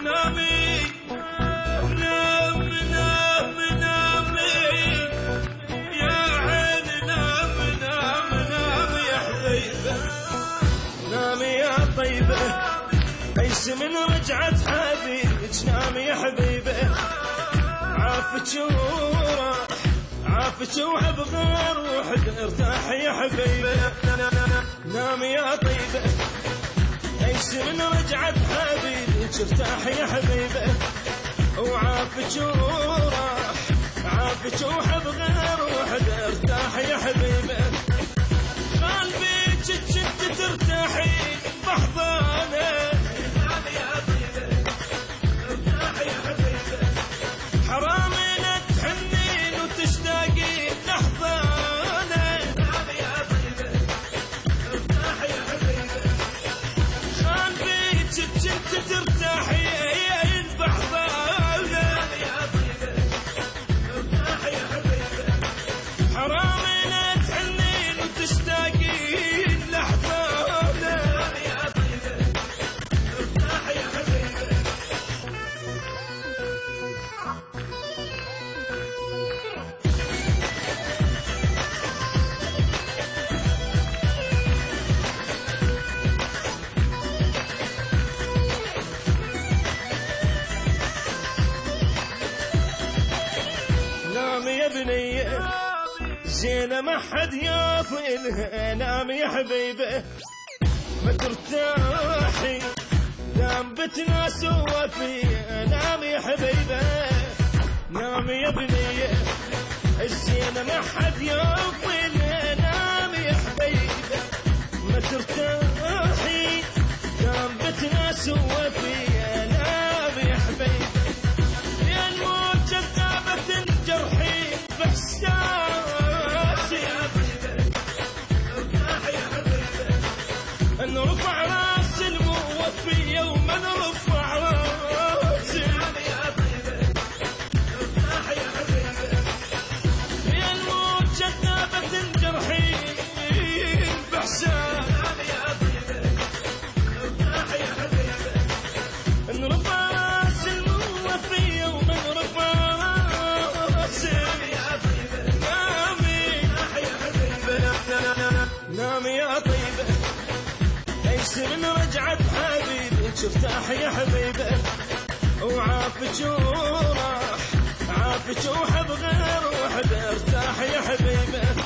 نامي نامي نامي نامي يا عين نامي نامي نامي يا حبيبة نامي يا طيبة عيش من رجعة حبيبك نامي يا حبيبة عافك وراح عافك وحب غير وحد ارتاح يا حبيبة نامي يا طيبة عيش من رجعة حبيبك ارتاح يا حبيبة وعافك وراح عافك وحب غير وحد ارتاح يا حبيبة قلبك كنت ترتاحي بحضانه نامي يا طيبة ارتاح يا حبيبة حرام لا تحنين وتشتاقي لحظانه نامي يا طيبة ارتاح يا حبيبة قلبك كنت ترتاحي بحضانه نامي يا طيبة ارتاح يا حبيبة حرام لا تحنين وتشتاقي لحظانه نامي يا طيبة ارتاح يا حبيبة نامي يا بنية زينة ما حد ياطينها نامي يا حبيبة ما ترتاحي دام بتناس وفيها نامي يا حبيبة نامي يا بنية الزينة ما حد ياطينها نامي يا حبيبة ما ترتاحي دام بتناس وفيها نامي يا حبيبة يا الموت جذابة جرحي بإحساسي يا حبيبة ارتاح يا حبيبة نرفع راس الموفي يوم نرفع راسي يا طيبة ارتاح يا حبيبة يا الموت جذابة جرحي بإحساسي يا طيبة ارتاح يا حبيبة نرفع راس الموفي يوم نرفع راسي يا طيبة نامي يا حبيبة نامي يا طيبة عيش من رجعة حبيبك ارتاح يا حبيبة وعافك وراح عافك وحب غير وحد ارتاح يا حبيبة